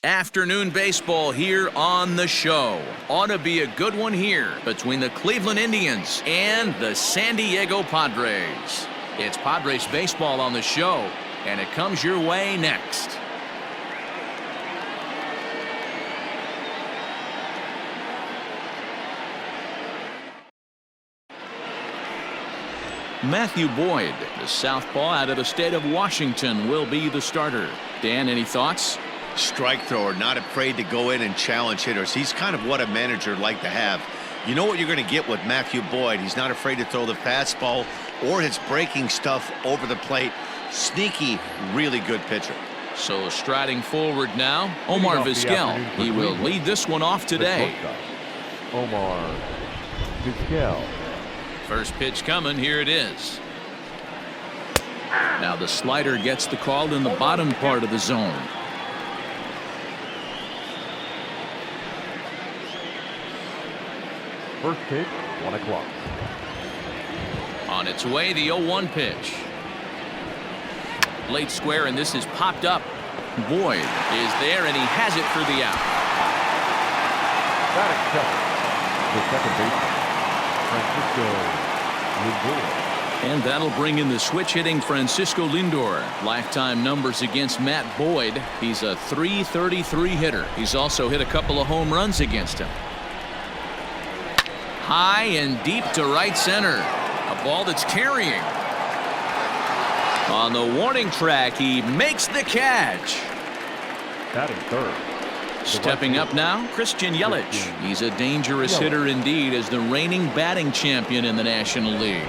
Afternoon baseball here on the show. Ought to be a good one here between the Cleveland Indians and the San Diego Padres. It's Padres baseball on the show, and it comes your way next. Matthew Boyd, the southpaw out of the state of Washington, will be the starter. Dan, any thoughts? Strike thrower, not afraid to go in and challenge hitters. He's kind of what a manager would like to have. You know what you're going to get with Matthew Boyd. He's not afraid to throw the fastball or his breaking stuff over the plate. Sneaky, really good pitcher. So striding forward now, Omar Vizquel. He will lead this one off today. Omar Vizquel. First pitch coming, here it is. Now the slider gets the call in the bottom part of the zone. First pitch, 1 o'clock. On its way, the 0-1 pitch. Late square, and this is popped up. Boyd is there, and he has it for the out. Batting second, the second baseman, Francisco Lindor. And that'll bring in the switch-hitting Francisco Lindor. Lifetime numbers against Matt Boyd. He's a .333 hitter. He's also hit a couple of home runs against him. High and deep to right center. A ball that's carrying. On the warning track, he makes the catch. Batting third. Stepping up now, Christian Yelich. He's a dangerous hitter indeed as the reigning batting champion in the National League.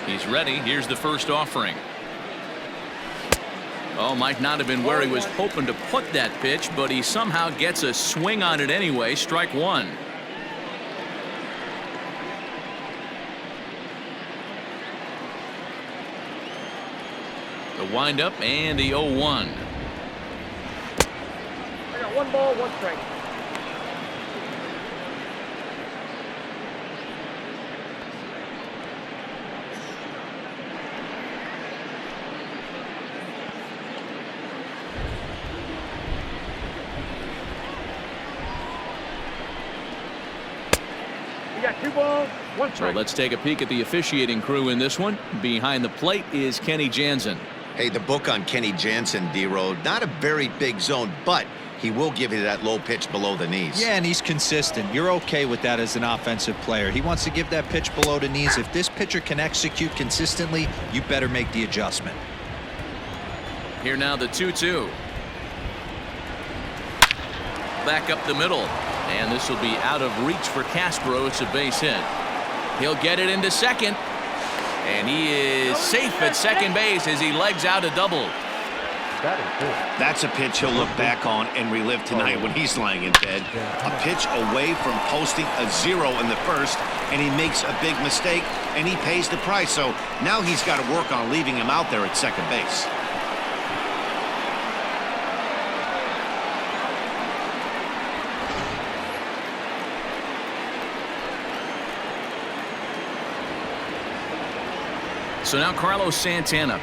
He's ready. Here's the first offering. Oh, might not have been where he was hoping to put that pitch, but he somehow gets a swing on it anyway. Strike one. The windup and the 0-1. I got 1 ball, 1 strike. We got 2 balls, 1 So strike. let's take a peek at the officiating crew in this one. Behind the plate is Kenny Jansen. Hey, the book on Kenny Jansen, D-Road, not a very big zone, but he will give you that low pitch below the knees. Yeah, and he's consistent. You're okay with that as an offensive player. He wants to give that pitch below the knees. If this pitcher can execute consistently, you better make the adjustment. Here now the 2-2. Back up the middle. And this will be out of reach for Castro. It's a base hit. He'll get it into second. And he is safe at second base as he legs out a double. That's a pitch he'll look back on and relive tonight when he's lying in bed. A pitch away from posting a 0 in the first, and he makes a big mistake, and he pays the price. So now he's got to work on leaving him out there at second base. So now Carlos Santana.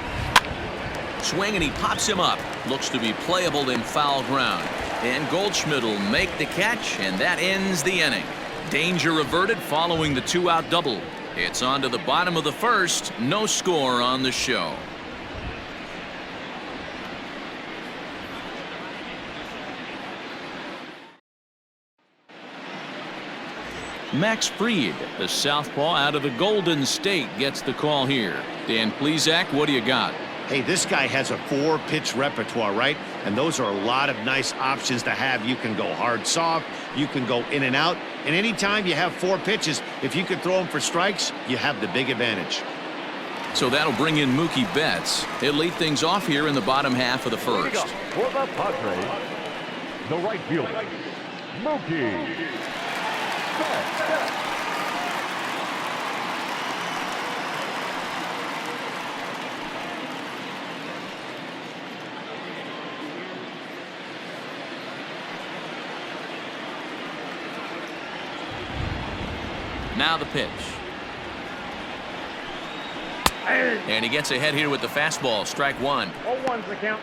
Swing, and he pops him up. Looks to be playable in foul ground. And Goldschmidt will make the catch, and that ends the inning. Danger averted following the 2-out double. It's on to the bottom of the first. No score on the show. Max Fried, the southpaw out of the Golden State, gets the call here. Dan Plesac, what do you got? Hey, this guy has a 4-pitch repertoire, right? And those are a lot of nice options to have. You can go hard, soft. You can go in and out. And anytime you have 4 pitches, if you can throw them for strikes, you have the big advantage. So that'll bring in Mookie Betts. He'll lead things off here in the bottom half of the first. For the Padres, the right fielder, Mookie Betts. Now the pitch. And he gets ahead here with the fastball. Strike one. 0-1's the count.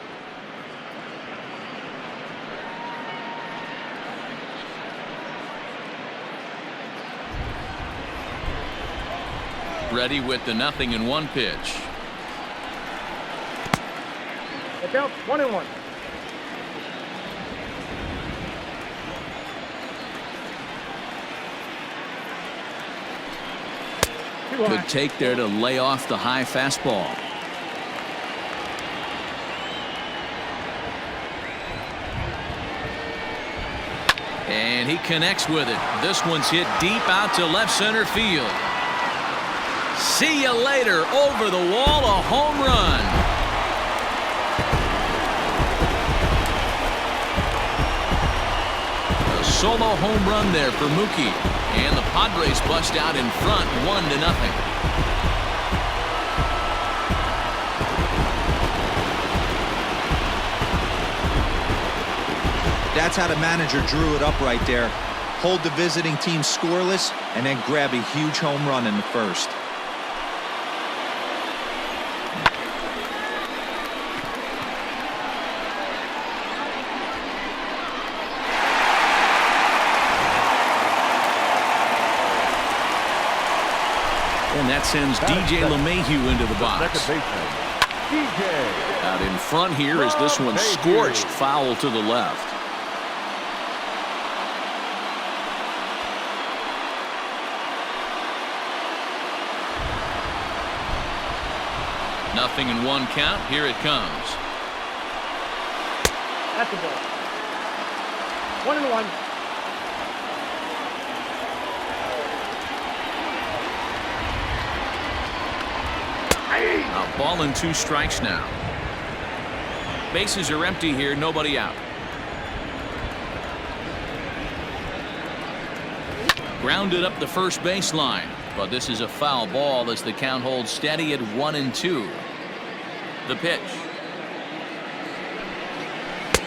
ready with the 0-1 pitch. Look out, 1-1. Good take there to lay off the high fastball. And he connects with it. This one's hit deep out to left center field. See you later. Over the wall, a home run. A solo home run there for Mookie. And the Padres bust out in front 1-0. That's how the manager drew it up right there. Hold the visiting team scoreless and then grab a huge home run in the first. And that sends DJ LeMahieu into the box. Second baseman, DJ. Out in front here is this one scorched foul to the left. 0-1 count. Here it comes. That's a ball. 1-1. A ball and 2 strikes now. Bases are empty here, nobody out. Grounded up the first baseline, but this is a foul ball as the count holds steady at 1-2. The pitch.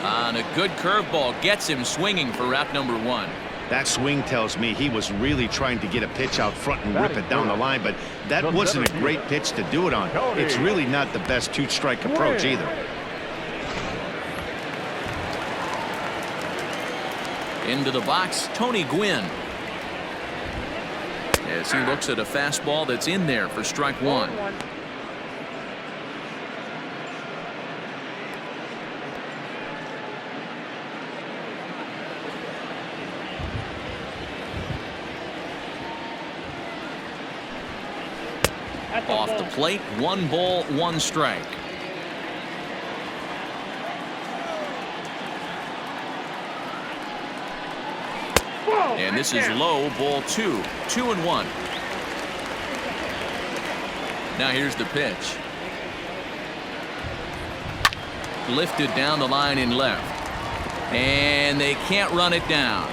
On a good curveball gets him swinging for route number 1. That swing tells me he was really trying to get a pitch out front and rip it down the line, but that wasn't a great pitch to do it on. It's really not the best 2-strike approach either. Into the box, Tony Gwynn. As he looks at a fastball that's in there for strike 1. Off the plate, 1 ball, 1 strike. And this is low, ball 2, 2-1. Now here's the pitch. Lifted down the line in left. And they can't run it down.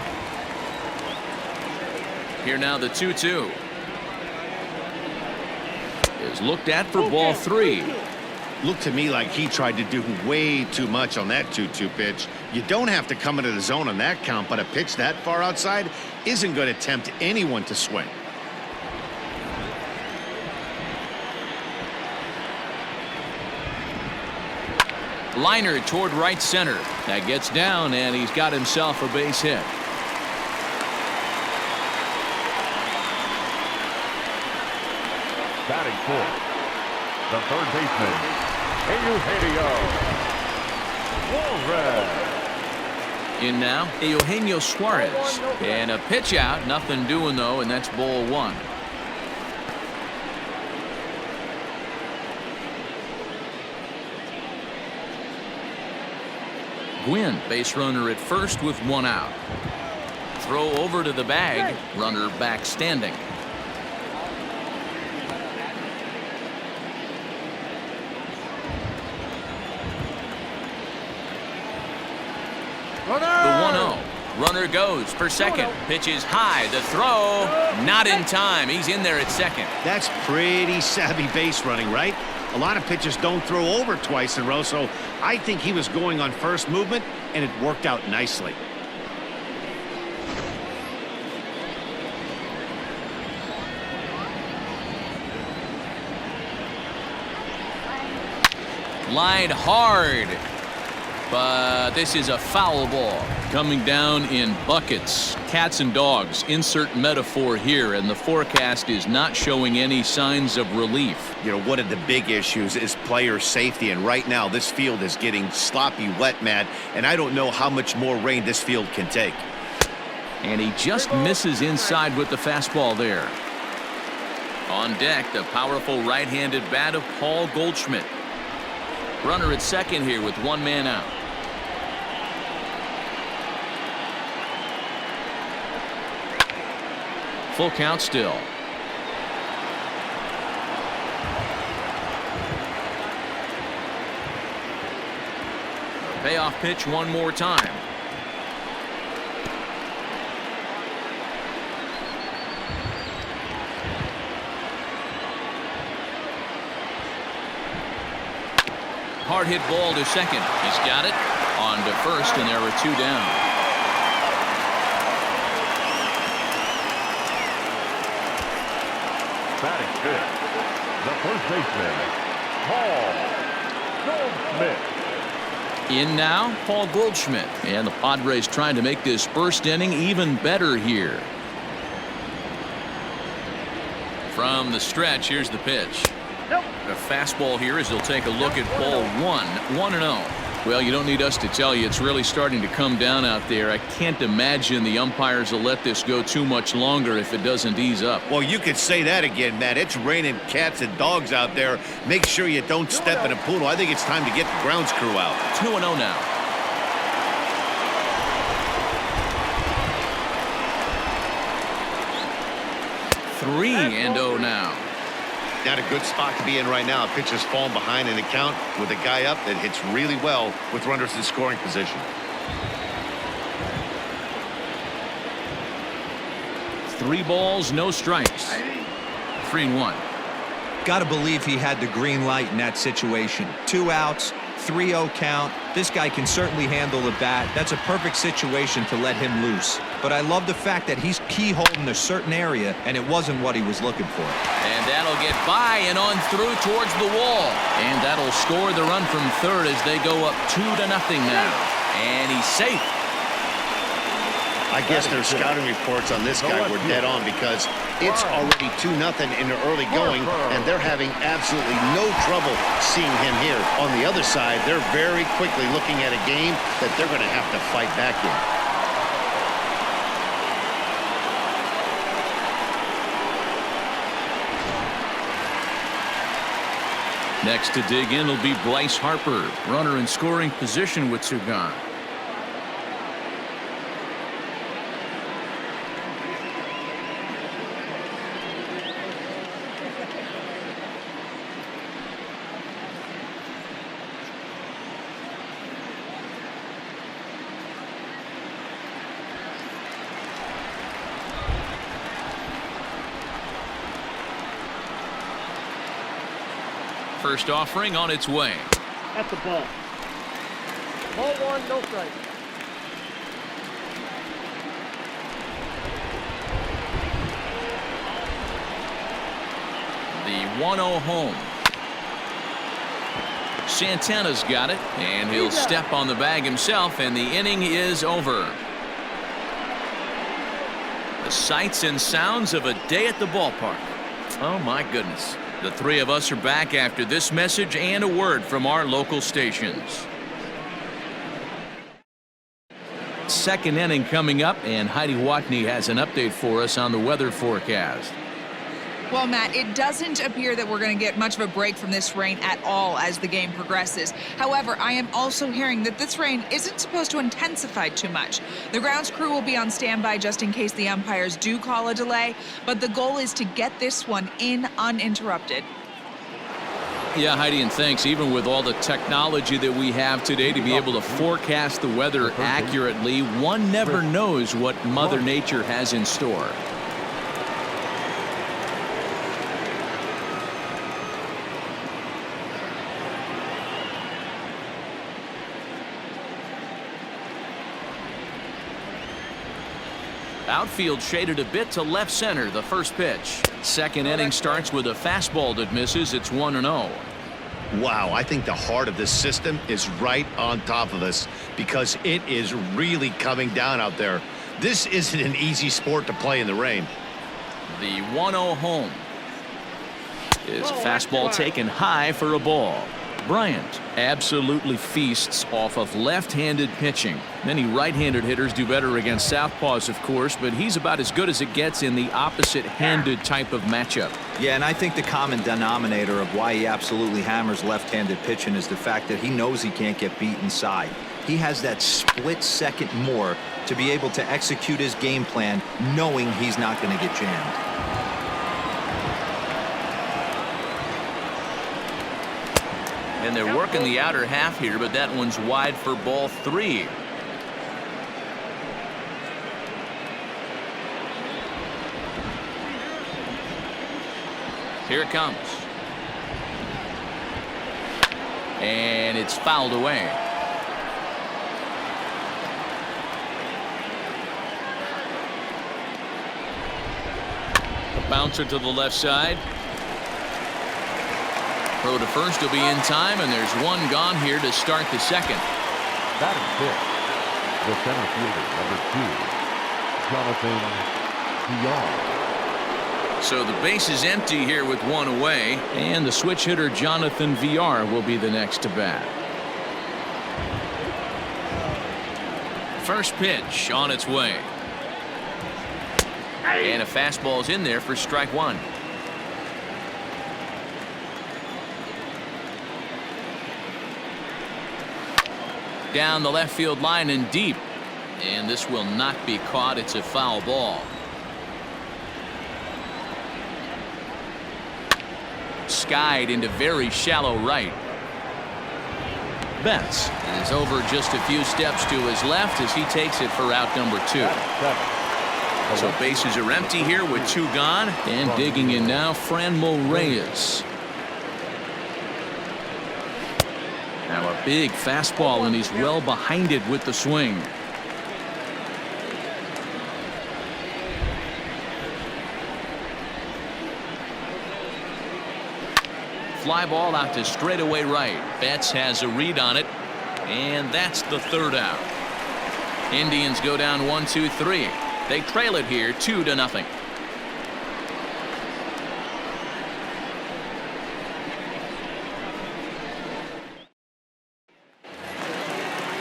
Here now the 2-2. Is looked at for ball 3. Looked to me like he tried to do way too much on that 2-2 pitch. You don't have to come into the zone on that count, but a pitch that far outside isn't going to tempt anyone to swing. Liner toward right center. That gets down, and he's got himself a base hit. Batting fourth, the third baseman, Suarez. In now, Eugenio Suarez. And a pitch out. Nothing doing, though, and that's ball 1. Gwynn, base runner at first with 1 out. Throw over to the bag. Runner back standing. The 1-0. Runner goes for second. Pitch is high. The throw not in time. He's in there at second. That's pretty savvy base running, right? A lot of pitchers don't throw over twice in a row, so I think he was going on first movement, and it worked out nicely. Lined hard. But this is a foul ball. coming down in buckets. Cats and dogs, insert metaphor here, and the forecast is not showing any signs of relief. You know, one of the big issues is player safety, and right now this field is getting sloppy wet, Matt, and I don't know how much more rain this field can take. And he just misses inside with the fastball there. On deck, the powerful right-handed bat of Paul Goldschmidt. Runner at second here with one man out. Full count still. Payoff pitch one more time. Hard hit ball to second. He's got it. On to first, and there are two down. Batting fifth, the first baseman, Paul Goldschmidt. In now, Paul Goldschmidt. And the Padres trying to make this first inning even better here. From the stretch, here's the pitch. A fastball here as he'll take a look at ball 1-0. Well, you don't need us to tell you it's really starting to come down out there. I can't imagine the umpires will let this go too much longer if it doesn't ease up. Well, you could say that again, Matt. It's raining cats and dogs out there. Make sure you don't step in a poodle. I think it's time to get the grounds crew out. 2-0 now. Three and 0 now. Not a good spot to be in right now. Pitcher's falling behind in the count with a guy up that hits really well with runners in scoring position. 3 balls, no strikes. 3-1. Got to believe he had the green light in that situation. 2 outs, 3-0 count. This guy can certainly handle the bat. That's a perfect situation to let him loose. But I love the fact that he's keyholing a certain area, and it wasn't what he was looking for. And that'll get by and on through towards the wall. And that'll score the run from third as they go up 2-0 now. And he's safe. I guess their scouting reports on this guy were dead on because it's already 2-0 in the early going, and they're having absolutely no trouble seeing him here. On the other side, they're very quickly looking at a game that they're going to have to fight back in. Next to dig in will be Bryce Harper, runner in scoring position with 2 gone. First offering on its way. That's the ball. Ball 1, no strike. The 1-0 home. Santana's got it, and he'll step on the bag himself, and the inning is over. The sights and sounds of a day at the ballpark. Oh, my goodness. The 3 of us are back after this message and a word from our local stations. Second inning coming up, and Heidi Watney has an update for us on the weather forecast. Well, Matt, it doesn't appear that we're going to get much of a break from this rain at all as the game progresses. However, I am also hearing that this rain isn't supposed to intensify too much. The grounds crew will be on standby just in case the umpires do call a delay, but the goal is to get this one in uninterrupted. Yeah, Heidi, and thanks. Even with all the technology that we have today to be able to forecast the weather accurately, one never knows what Mother Nature has in store. Outfield shaded a bit to left center, the first pitch. Second inning starts with a fastball that misses. It's 1-0. Wow, I think the heart of this system is right on top of us because it is really coming down out there. This isn't an easy sport to play in the rain. The 1-0 home. Is fastball taken high for a ball. Bryant absolutely feasts off of left-handed pitching. Many right-handed hitters do better against southpaws, of course, but he's about as good as it gets in the opposite-handed type of matchup. Yeah, and I think the common denominator of why he absolutely hammers left-handed pitching is the fact that he knows he can't get beat inside. He has that split second more to be able to execute his game plan knowing he's not going to get jammed. And they're working the outer half here, but that one's wide for ball 3. Here it comes. And it's fouled away. A bouncer to the left side. Throw to first will be in time, and there's one gone here to start the second. Batting fifth, the center fielder, number 2, Jonathan Villar. So the base is empty here with one away, and the switch hitter Jonathan Villar will be the next to bat. First pitch on its way. And a fastball's in there for strike 1. Down the left field line and deep, and this will not be caught. It's a foul ball. Skied into very shallow right. Betts is over just a few steps to his left as he takes it for out number 2. So bases are empty here with 2 gone, and digging in now Franmil Reyes. Now a big fastball, and he's well behind it with the swing. Fly ball out to straightaway right. Betts has a read on it, and that's the 3rd out. Indians go down 1-2-3. They trail it here 2-0.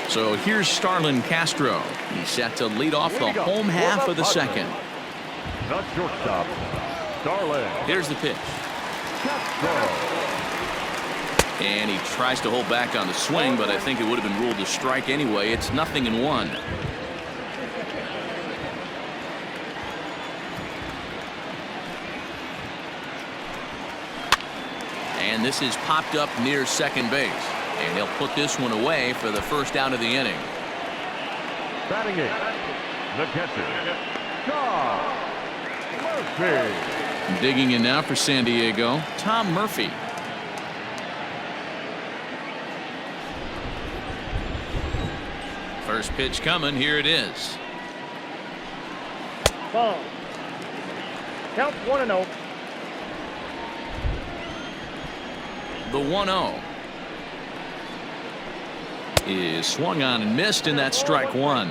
So here's Starlin Castro. He's set to lead off the home half of the second. The shortstop, Starlin. Here's the pitch. Castro. And he tries to hold back on the swing, but I think it would have been ruled a strike anyway. It's 0-1. And this is popped up near second base. And he'll put this one away for the first out of the inning. Batting 8th, the catcher, Tom Murphy. Digging in now for San Diego, Tom Murphy. First pitch coming. Here it is. Ball. Count 1-0. The 1-0 is swung on and missed, and that's strike 1.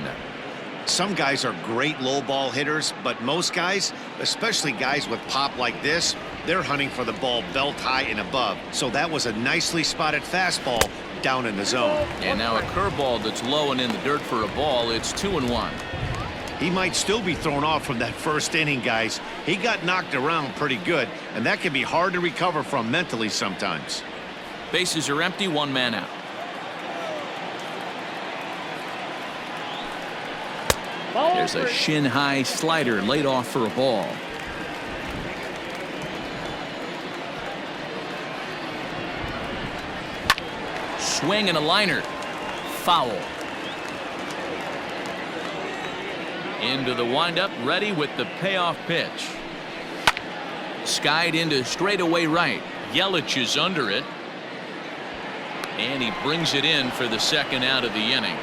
Some guys are great low ball hitters, but most guys, especially guys with pop like this, they're hunting for the ball belt high and above. So that was a nicely spotted fastball down in the zone. And now a curveball that's low and in the dirt for a ball. It's 2-1. He might still be thrown off from that first inning, guys. He got knocked around pretty good, and that can be hard to recover from mentally sometimes. Bases are empty, 1 man out. There's a shin-high slider laid off for a ball. Swing and a liner. Foul. Into the windup, ready with the payoff pitch. Skied into straightaway right. Yelich is under it. And he brings it in for the second out of the inning.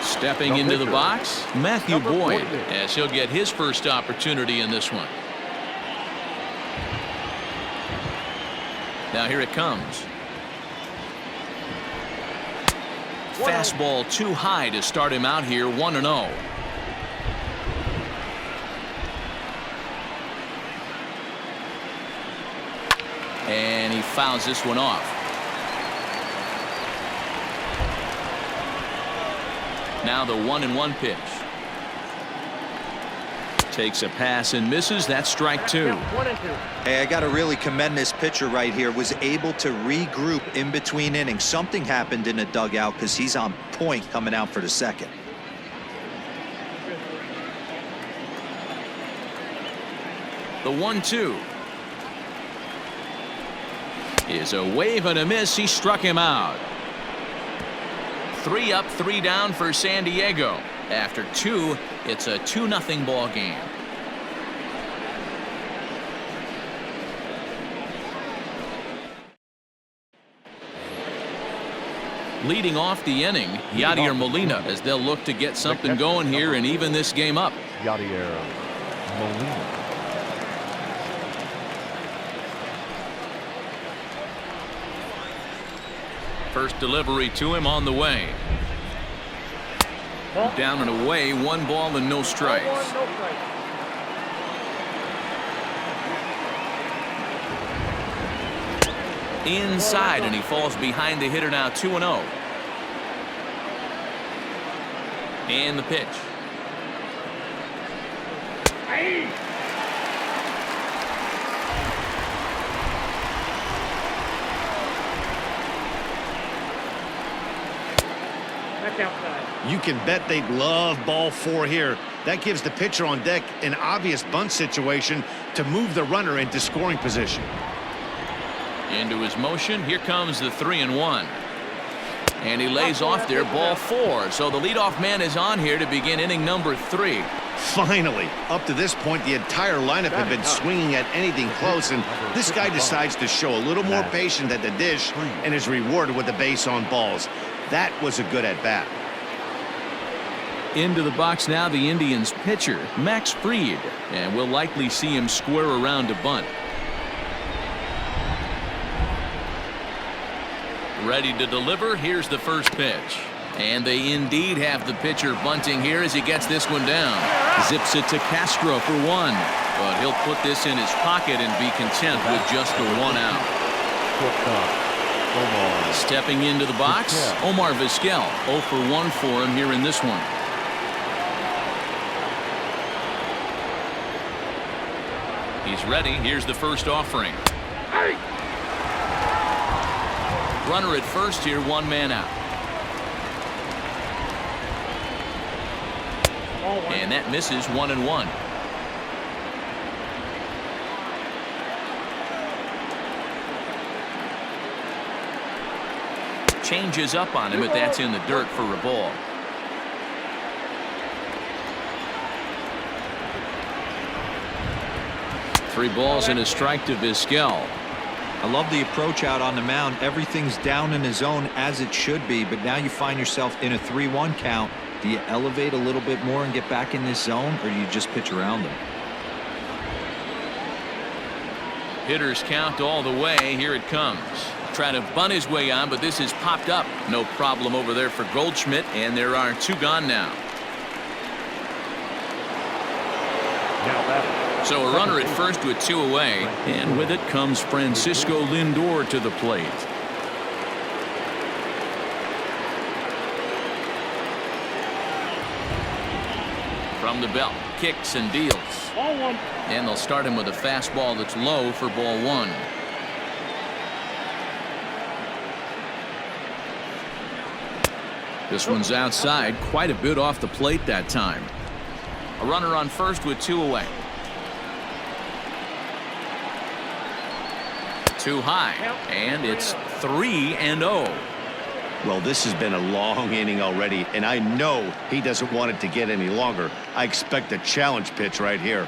Stepping into the box, Matthew Boyd, as he'll get his first opportunity in this one. Now here it comes. Fastball too high to start him out here, 1-0. And he fouls this one off. Now the 1-1 pitch. Takes a pass and misses. That's strike 2. Hey, I got to really commend this pitcher right here. Was able to regroup in between innings. Something happened in the dugout because he's on point coming out for the second. The 1-2 is a wave and a miss. He struck him out. 3 up, 3 down for San Diego. After 2, it's a 2-0 ball game. Leading off the inning, Yadier Molina, as they'll look to get something going here and even this game up. Yadier Molina. First delivery to him on the way. Down and away, 1 ball and no strikes. Inside, and he falls behind the hitter now, 2-0. And the pitch. You can bet they'd love ball 4 here. That gives the pitcher on deck an obvious bunt situation to move the runner into scoring position. Into his motion. Here comes the 3-1. And he lays off there, ball 4. So the leadoff man is on here to begin inning number 3. Finally, up to this point, the entire lineup had been swinging at anything close, and this guy decides to show a little more patience at the dish and is rewarded with a base on balls. That was a good at-bat. Into the box now, the Indians pitcher, Max Fried, and we'll likely see him square around to bunt. Ready to deliver. Here's the first pitch. And they indeed have the pitcher bunting here as he gets this one down. Zips it to Castro for 1. But he'll put this in his pocket and be content with just the 1 out. Stepping into the box, Omar Vizquel. 0 for 1 for him here in this one. He's ready. Here's the first offering. Runner at first here, 1 man out. And that misses, 1-1. Changes up on him, but that's in the dirt for a ball. Three balls and a strike to Vizquel. I love the approach out on the mound. Everything's down in his zone as it should be, but now you find yourself in a 3-1 count. Do you elevate a little bit more and get back in this zone, or do you just pitch around them? Hitters count all the way. Here it comes. Trying to bunt his way on, but this has popped up. No problem over there for Goldschmidt, and there are 2 gone now. So a runner at first with 2 away, and with it comes Francisco Lindor to the plate. From the belt, kicks and deals. And they'll start him with a fastball that's low for ball 1. This one's outside, quite a bit off the plate that time. A runner on first with 2 away. Too high, and it's 3-0. Well, this has been a long inning already, and I know he doesn't want it to get any longer. I expect a challenge pitch right here.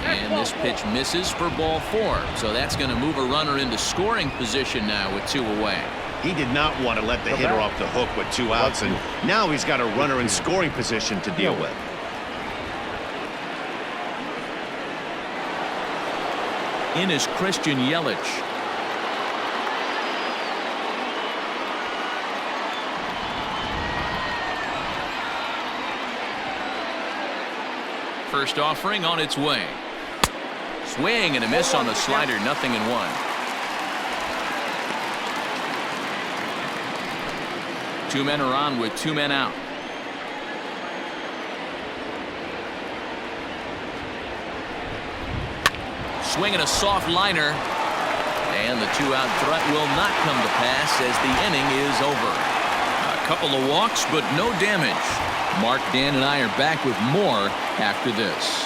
And this pitch misses for ball 4. So that's going to move a runner into scoring position now with 2 away. He did not want to let the hitter off the hook with 2 outs, and now he's got a runner in scoring position to deal with. In is Christian Yelich. First offering on its way. Swing and a miss on the slider. 0-1. 2 men are on with 2 men out. Swing and a soft liner. And the 2-out threat will not come to pass as the inning is over. A couple of walks, but no damage. Mark, Dan, and I are back with more after this.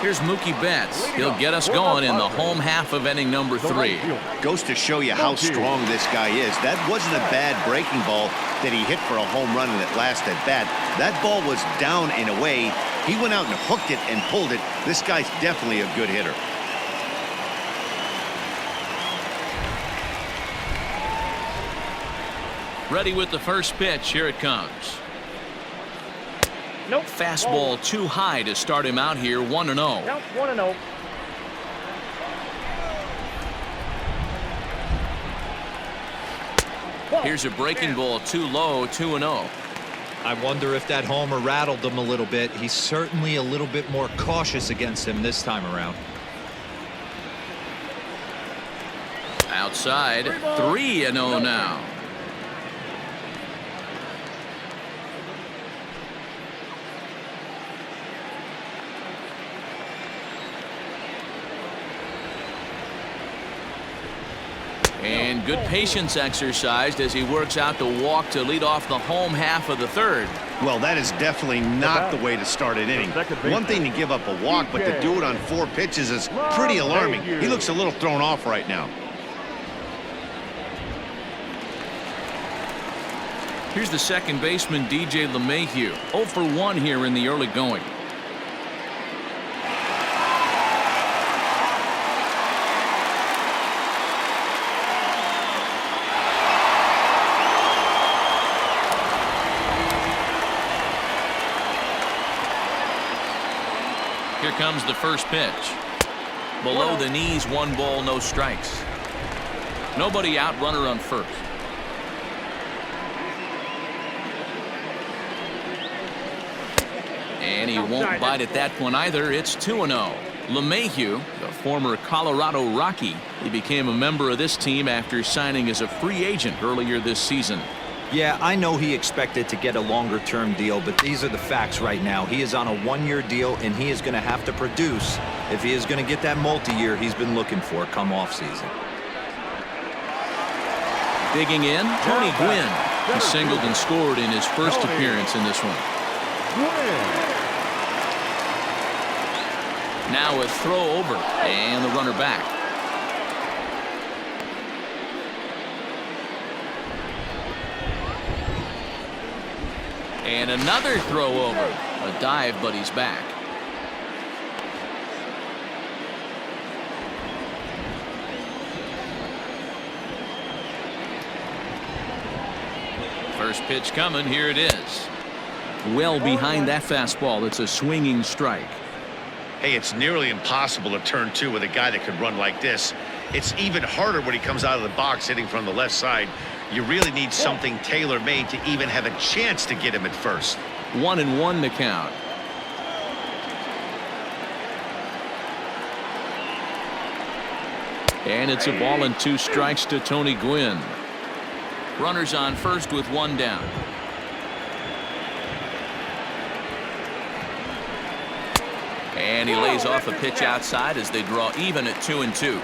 Here's Mookie Betts. He'll get us going in the home half of inning number 3. Goes to show you how strong this guy is. That wasn't a bad breaking ball that he hit for a home run in that last at bat. That ball was down and away. He went out and hooked it and pulled it. This guy's definitely a good hitter. Ready with the first pitch. Here it comes. Nope. Fastball too high to start him out here. 1-0. Nope. 1-0. Here's a breaking ball too low. 2-0. I wonder if that homer rattled him a little bit. He's certainly a little bit more cautious against him this time around. Outside. 3-0 now. And good patience exercised as he works out the walk to lead off the home half of the 3rd. Well, that is definitely not the way to start an inning. One thing to give up a walk, but to do it on 4 pitches is pretty alarming. He looks a little thrown off right now. Here's the second baseman, DJ LeMahieu. 0 for 1 here in the early going. Here comes the first pitch. Below the knees, 1 ball, no strikes. Nobody out, runner on first. And he won't bite at that one either. It's 2-0. LeMahieu, the former Colorado Rocky, he became a member of this team after signing as a free agent earlier this season. Yeah, I know he expected to get a longer-term deal, but these are the facts right now. He is on a 1-year deal, and he is going to have to produce if he is going to get that multi-year he's been looking for come off-season. Digging in, Tony Gwynn. He singled and scored in his first appearance in this one. Now a throw over, and the runner back. And another throw over. A dive, but he's back. First pitch coming. Here it is. Well behind that fastball. It's a swinging strike. Hey, it's nearly impossible to turn 2 with a guy that could run like this. It's even harder when he comes out of the box hitting from the left side. You really need something tailor-made to even have a chance to get him at first. 1-1 the count. And it's a ball and 2 strikes to Tony Gwynn. Runners on first with 1 down. And he lays off a pitch outside as they draw even at 2-2.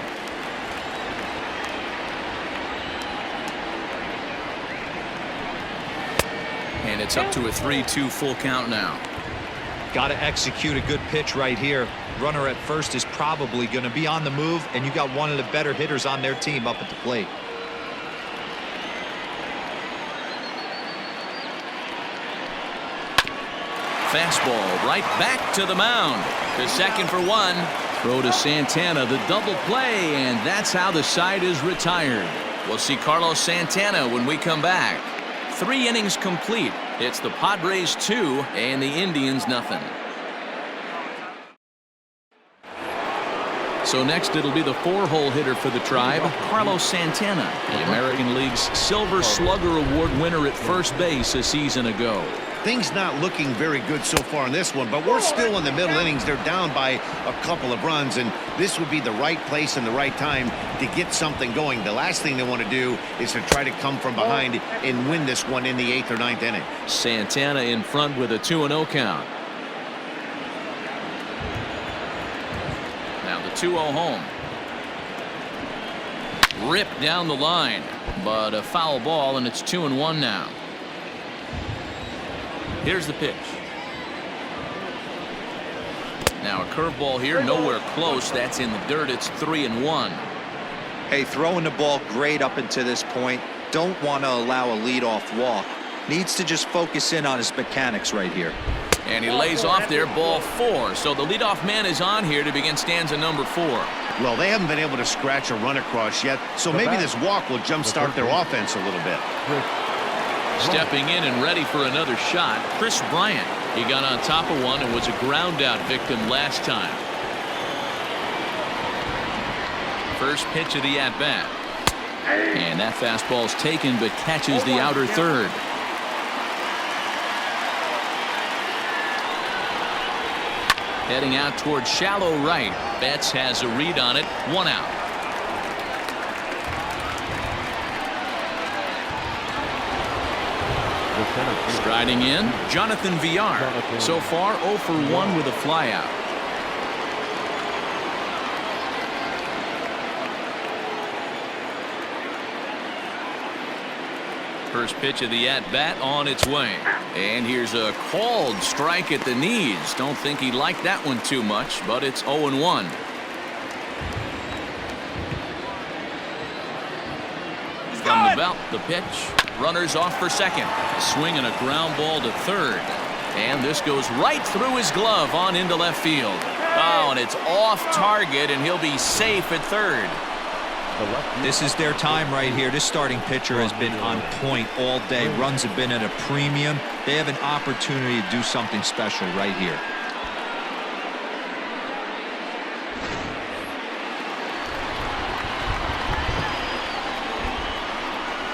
And it's up to a 3-2 full count now. Got to execute a good pitch right here. Runner at first is probably going to be on the move, and you got one of the better hitters on their team up at the plate. Fastball right back to the mound. To second for 1. Throw to Santana, the double play, and that's how the side is retired. We'll see Carlos Santana when we come back. 3 innings complete. It's the Padres 2 and the Indians nothing. So next it'll be the 4-hole hitter for the Tribe, Carlos Santana, the American League's Silver Slugger Award winner at first base a season ago. Things not looking very good so far in this one, but we're still in the middle innings. They're down by a couple of runs, and this would be the right place and the right time to get something going. The last thing they want to do is to try to come from behind and win this one in the 8th or 9th inning. Santana in front with a 2-0 count. Now the 2-0 home. Ripped down the line, but a foul ball, and it's 2-1 now. Here's the pitch. Now a curveball here, nowhere close. That's in the dirt. It's 3-1. Hey, throwing the ball great up until this point. Don't want to allow a leadoff walk. Needs to just focus in on his mechanics right here. And he lays off there, ball 4. So the leadoff man is on here to begin stanza number 4. Well, they haven't been able to scratch a run across yet, so maybe this walk will jumpstart their offense a little bit. Stepping in and ready for another shot, Chris Bryant. He got on top of one and was a ground out victim last time. First pitch of the at-bat. And that fastball's taken but catches the outer third. Heading out towards shallow right. Betts has a read on it. 1 out. Striding in, Jonathan Villar. So far 0 for 1 with a flyout. First pitch of the at-bat on its way. And here's a called strike at the knees. Don't think he liked that one too much, but it's 0-1. From the belt, the pitch. Runners off for second. Swing and a ground ball to third. And this goes right through his glove on into left field. Oh, and it's off target, and he'll be safe at third. This is their time right here. This starting pitcher has been on point all day. Runs have been at a premium. They have an opportunity to do something special right here.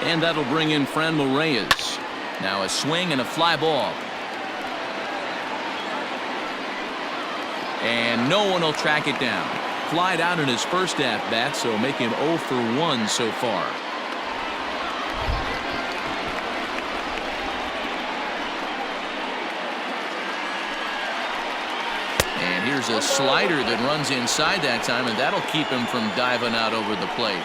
And that'll bring in Franmil Reyes. Now a swing and a fly ball. And no one will track it down. Flied out in his first at-bat, so make him 0 for 1 so far. And here's a slider that runs inside that time, and that'll keep him from diving out over the plate.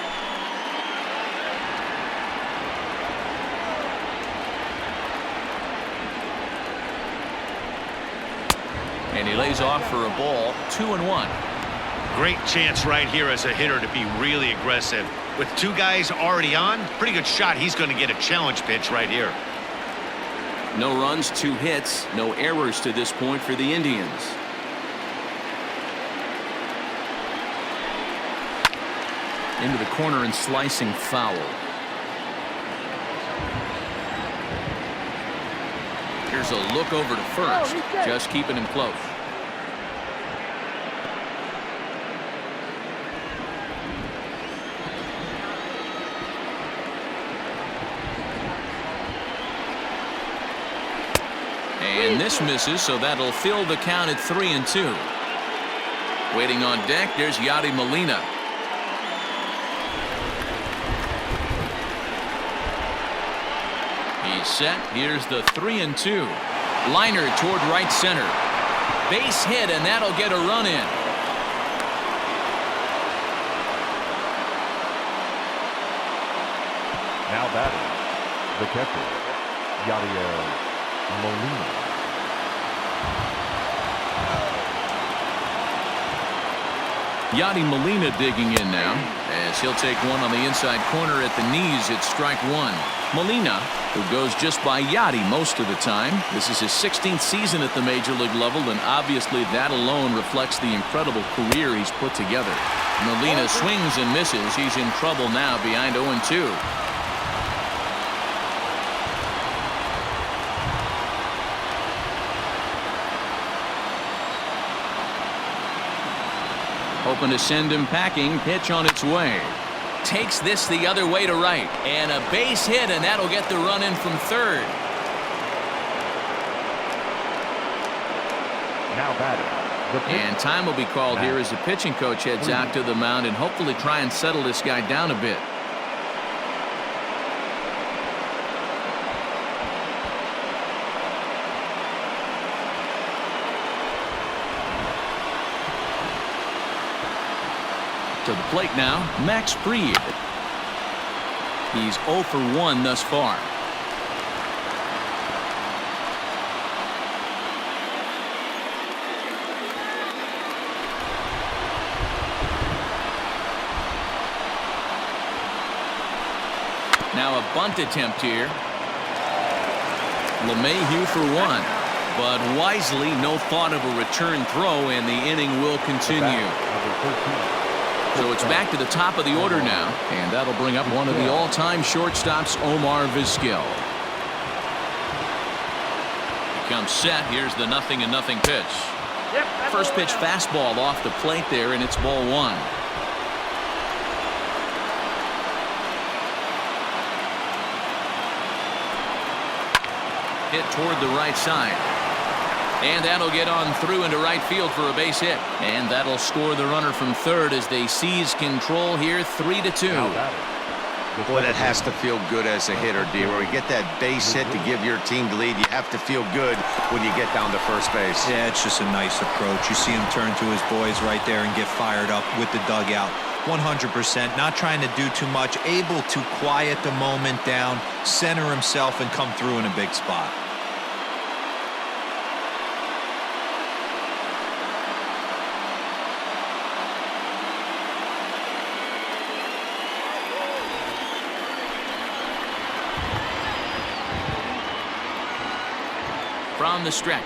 And he lays off for a ball. 2-1. Great chance right here as a hitter to be really aggressive. With 2 guys already on, pretty good shot. He's going to get a challenge pitch right here. No runs, 2 hits, no errors to this point for the Indians. Into the corner and slicing foul. Here's a look over to first, just keeping him close. And this misses, so that'll fill the count at 3-2. Waiting on deck, there's Yadi Molina. He's set. Here's the 3-2. Liner toward right center. Base hit, and that'll get a run in. Now batting, the catcher, Yadi Molina. Yadi Molina digging in now, as he'll take one on the inside corner at the knees. It's strike one. Molina, who goes just by Yadi most of the time. This is his 16th season at the major league level, and obviously that alone reflects the incredible career he's put together. Molina swings and misses. He's in trouble now, behind 0-2. Hoping to send him packing. Pitch on its way. Takes this the other way to right. And a base hit, and that'll get the run in from third. Now batting. And time will be called here as the pitching coach heads out to the mound and hopefully try and settle this guy down a bit. To the plate now, Max Fried. He's 0 for 1 thus far. Now a bunt attempt here. LeMahieu for 1. But wisely, no thought of a return throw, and the inning will continue. So it's back to the top of the order now, and that'll bring up one of the all-time shortstops, Omar Vizquel. He comes set. Here's the 0-0 pitch. First pitch fastball off the plate there, and it's ball 1. Hit toward the right side. And that'll get on through into right field for a base hit. And that'll score the runner from third as they seize control here, 3-2. Boy, that has to feel good as a hitter, D-Roy. You get that base hit to give your team the lead. You have to feel good when you get down to first base. Yeah, it's just a nice approach. You see him turn to his boys right there and get fired up with the dugout. 100%, not trying to do too much, able to quiet the moment down, center himself, and come through in a big spot. From the stretch.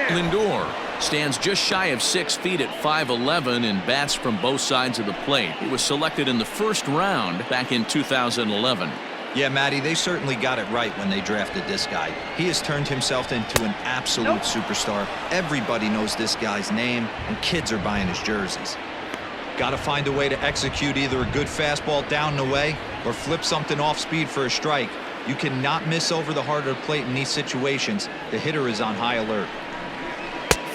Lindor stands just shy of 6 feet at 5'11" and bats from both sides of the plate. He was selected in the first round back in 2011. Yeah, Matty, they certainly got it right when they drafted this guy. He has turned himself into an absolute superstar. Everybody knows this guy's name, and kids are buying his jerseys. Got to find a way to execute either a good fastball down the way or flip something off speed for a strike. You cannot miss over the heart of the plate in these situations. The hitter is on high alert.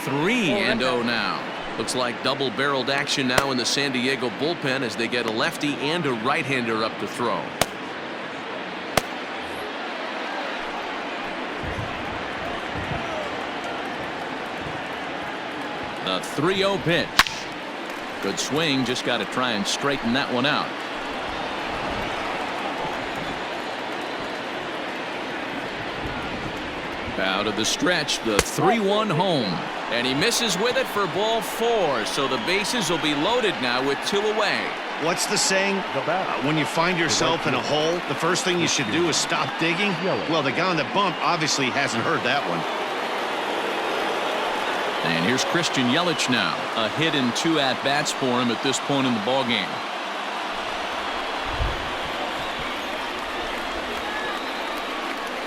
3-0 now. Looks like double-barreled action now in the San Diego bullpen as they get a lefty and a right-hander up to throw. The 3-0 pitch. Good swing, just got to try and straighten that one out. Out of the stretch, the 3-1 home. And he misses with it for ball 4. So the bases will be loaded now with 2 away. What's the saying? When you find yourself in a hole, the first thing you should do is stop digging. Well, the guy on the bump obviously hasn't heard that one. And here's Christian Yelich now. A hit and 2 at-bats for him at this point in the ballgame.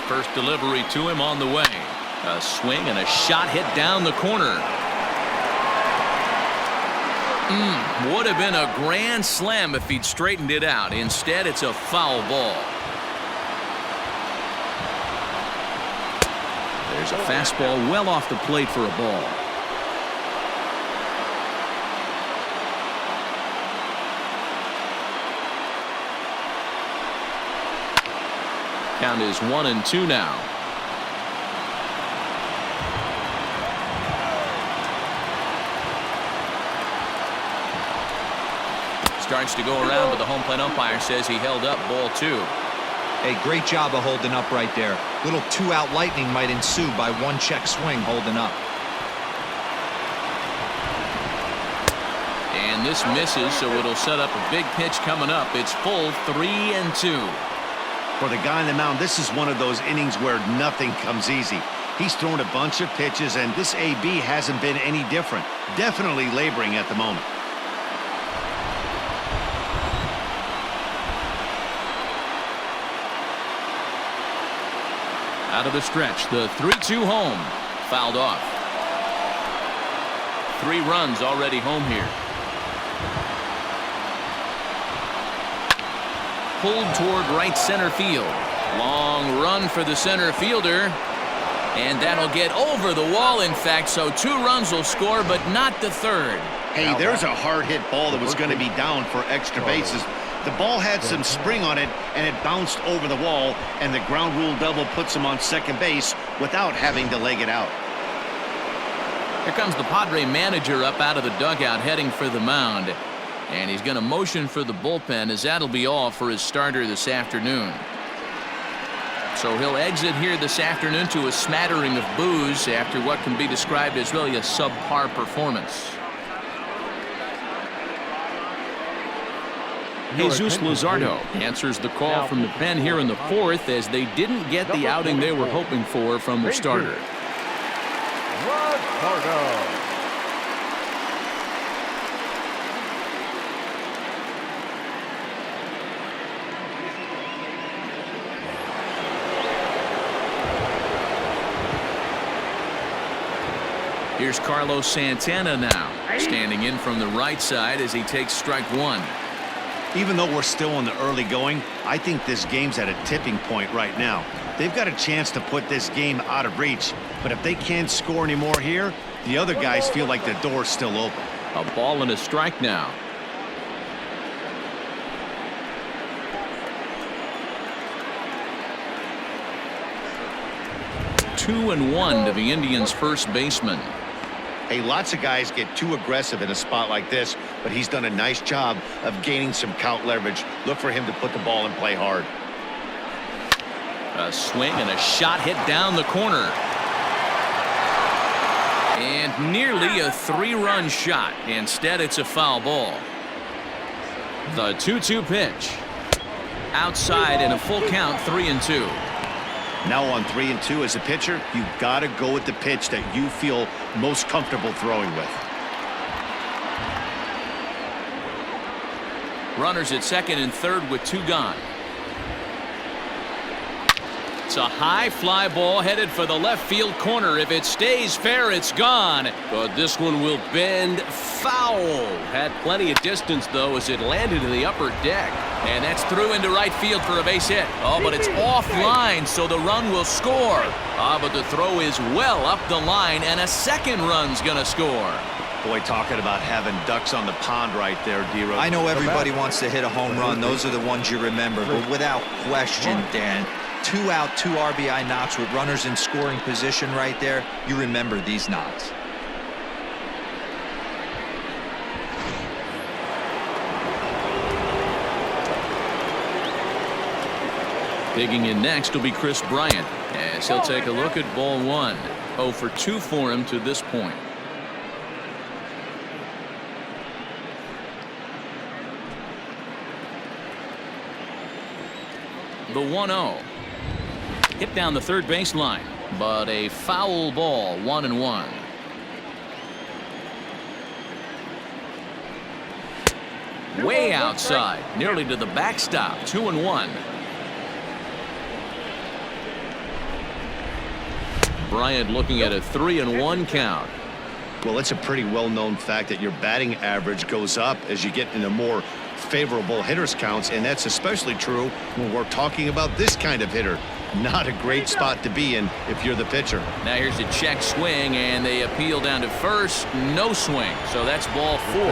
First delivery to him on the way. A swing and a shot hit down the corner. Would have been a grand slam if he'd straightened it out. Instead, it's a foul ball. There's a fastball well off the plate for a ball. Count is 1-2 now. Starts to go around, but the home plate umpire says he held up ball 2. Hey, great job of holding up right there. Little 2-out lightning might ensue by one check swing holding up. And this misses, so it'll set up a big pitch coming up. It's full 3-2. For the guy on the mound, this is one of those innings where nothing comes easy. He's thrown a bunch of pitches, and this AB hasn't been any different. Definitely laboring at the moment. Out of the stretch, the 3-2 home. Fouled off. 3 runs already home here. Pulled toward right center field. Long run for the center fielder. And that'll get over the wall, in fact, so 2 runs will score, but not the third. Hey, there's a hard-hit ball that was going to be down for extra bases. The ball had some spring on it, and it bounced over the wall, and the ground rule double puts him on second base without having to leg it out. Here comes the Padre manager up out of the dugout heading for the mound. And he's going to motion for the bullpen, as that'll be all for his starter this afternoon. So he'll exit here this afternoon to a smattering of boos after what can be described as really a subpar performance. Jesus Luzardo answers the call from the pen here in the 4th, as they didn't get the outing they were hoping for from the starter. Here's Carlos Santana now, standing in from the right side as he takes strike 1. Even though we're still in the early going, I think this game's at a tipping point right now. They've got a chance to put this game out of reach, but if they can't score any more here, the other guys feel like the door's still open. A ball and a strike now. Two and one to the Indians' first baseman. Hey, lots of guys get too aggressive in a spot like this, but he's done a nice job of gaining some count leverage. Look for him to put the ball and play hard. A swing and a shot hit down the corner. And nearly a 3-run shot. Instead, it's a foul ball. The 2-2 pitch. Outside and a full count, 3-2. Now on 3-2 as a pitcher, you've got to go with the pitch that you feel most comfortable throwing with. Runners at second and third with 2 gone. It's a high fly ball headed for the left field corner. If it stays fair, it's gone. But this one will bend foul. Had plenty of distance, though, as it landed in the upper deck. And that's through into right field for a base hit. Oh, but it's offline, so the run will score. But the throw is well up the line, and a second run's going to score. Boy, talking about having ducks on the pond right there, D-Rose. I know everybody wants to hit a home run. Those are the ones you remember. But without question, Dan, 2 out, 2 RBI knocks with runners in scoring position right there. You remember these knocks. Digging in next will be Chris Bryant, as he'll take a look at ball 1. 0 for 2 for him to this point. The 1-0. Hit down the third baseline, but a foul ball, 1-1. Way outside, nearly to the backstop, 2-1. Bryant looking at a 3-1 count. Well, it's a pretty well-known fact that your batting average goes up as you get into more favorable hitters counts, and that's especially true when we're talking about this kind of hitter. Not a great spot to be in if you're the pitcher. Now here's a check swing, and they appeal down to first. No swing, so that's ball 4.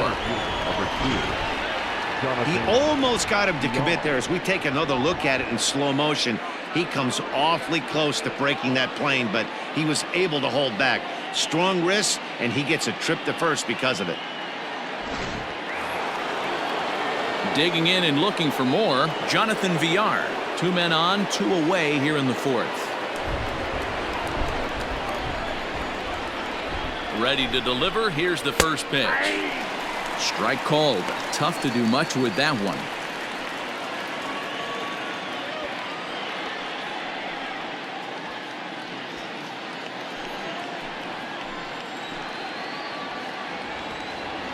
He almost got him to commit there. As we take another look at it in slow motion, he comes awfully close to breaking that plane, but he was able to hold back. Strong wrist, and he gets a trip to first because of it. Digging in and looking for more, Jonathan Villar. 2 men on, 2 away here in the 4th. Ready to deliver. Here's the first pitch. Strike called. Tough to do much with that one.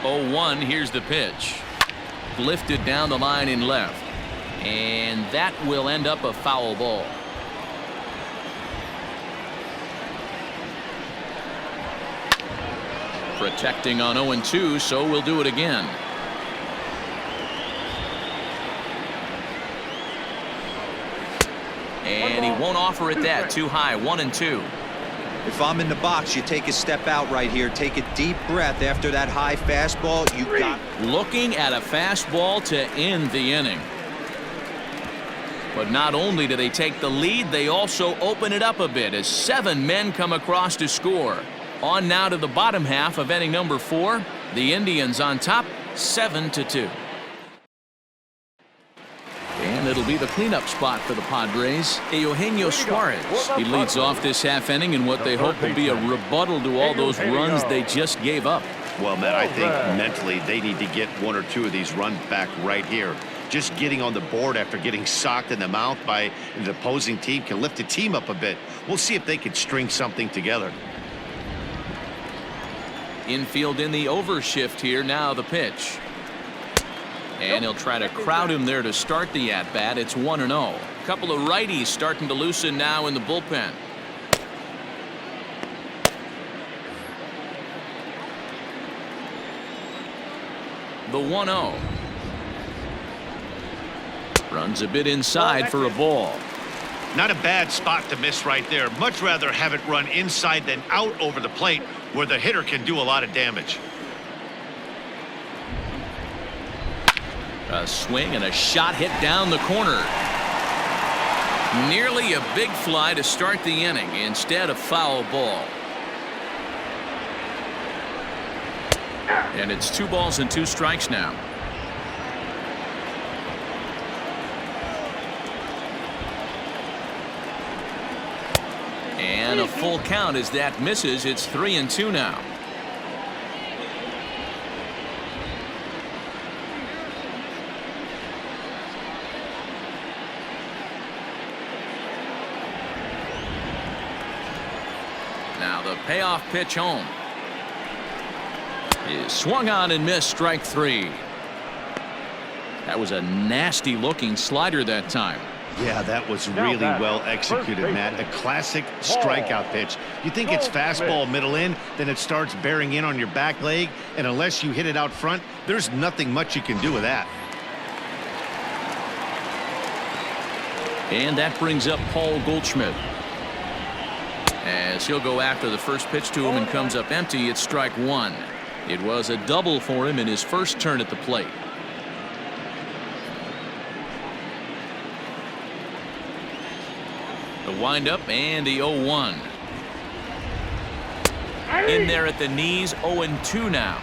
Oh, 1. Here's the pitch. Lifted down the line in left. And that will end up a foul ball. Protecting on 0-2, so we'll do it again. And he won't offer it that. Too high. 1-2. If I'm in the box, you take a step out right here. Take a deep breath after that high fastball. You got. Looking at a fastball to end the inning. But not only do they take the lead, they also open it up a bit as 7 men come across to score. On now to the bottom half of inning number 4. The Indians on top, 7-2. And it'll be the cleanup spot for the Padres. Eugenio Suarez. He leads off this half inning in what they hope will be a rebuttal to all those runs they just gave up. Well, Matt, I think mentally they need to get 1 or 2 of these runs back right here. Just getting on the board after getting socked in the mouth by the opposing team can lift the team up a bit. We'll see if they can string something together. Infield in the overshift here. Now the pitch. And he'll try to crowd him there to start the at-bat. It's 1-0. A couple of righties starting to loosen now in the bullpen. The 1-0. Runs a bit inside for a ball. Not a bad spot to miss right there. Much rather have it run inside than out over the plate where the hitter can do a lot of damage. A swing and a shot hit down the corner. Nearly a big fly to start the inning. Instead, a foul ball. And it's 2 balls and 2 strikes now. And a full count as that misses. It's 3-2 now. Now the payoff pitch home. Is swung on and missed. Strike 3. That was a nasty looking slider that time. Yeah, that was really well executed, Matt. A classic strikeout pitch. You think it's fastball middle in, then it starts bearing in on your back leg, and unless you hit it out front, there's nothing much you can do with that. And that brings up Paul Goldschmidt. As he'll go after the first pitch to him and comes up empty, it's strike 1. It was a double for him in his first turn at the plate. The windup and the 0-1. In there at the knees, 0-2 now.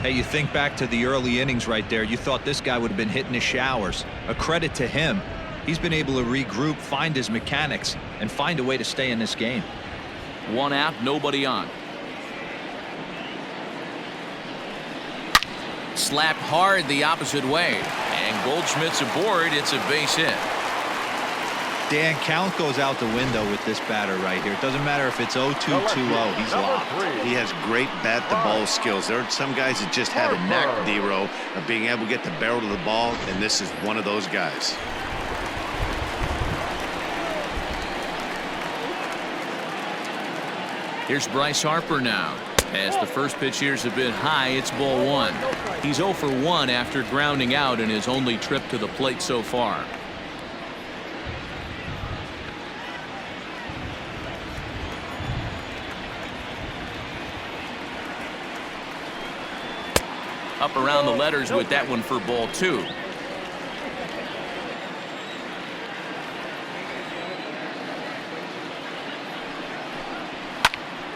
Hey, you think back to the early innings right there. You thought this guy would have been hitting his showers. A credit to him. He's been able to regroup, find his mechanics, and find a way to stay in this game. 1 out, nobody on. Slapped hard the opposite way. And Goldschmidt's aboard. It's a base hit. Dan, count goes out the window with this batter right here. It doesn't matter if it's 0-2, 2-0. He's locked. He has great bat-to-ball skills. There are some guys that just have a knack, D-Row, of being able to get the barrel to the ball, and this is one of those guys. Here's Bryce Harper now. As the first pitch here's a bit high, it's ball 1. He's 0 for 1 after grounding out in his only trip to the plate so far. Up around the letters with that one for ball 2.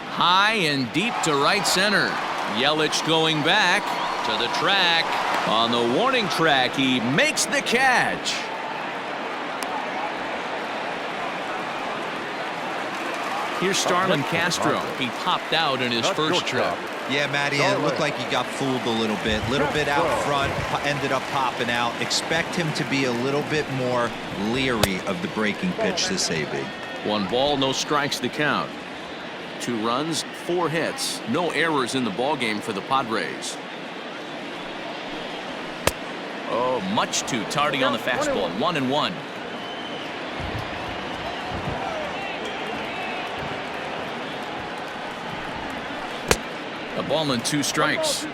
High and deep to right center. Yelich going back to the track. On the warning track, he makes the catch. Here's Starlin Castro. He popped out in his first trip. Yeah, Matty, it looked like he got fooled a little bit. Out front, ended up popping out. Expect him to be a little bit more leery of the breaking pitch this AB. 1 ball, no strikes to count. 2 runs, 4 hits. No errors in the ballgame for the Padres. Oh, much too tardy on the fastball. 1-1. A ball and 2 strikes.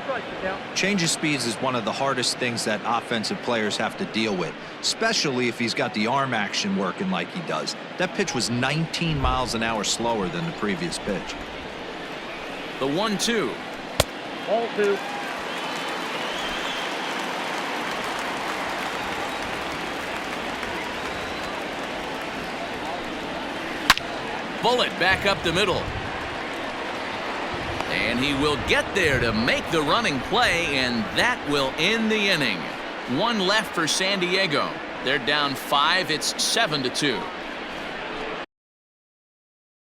Change of speeds is one of the hardest things that offensive players have to deal with, especially if he's got the arm action working like he does. That pitch was 19 miles an hour slower than the previous pitch. The 1-2. Ball 2. Bullet back up the middle. And he will get there to make the running play, and that will end the inning. 1 left for San Diego. They're down 5. It's 7-2.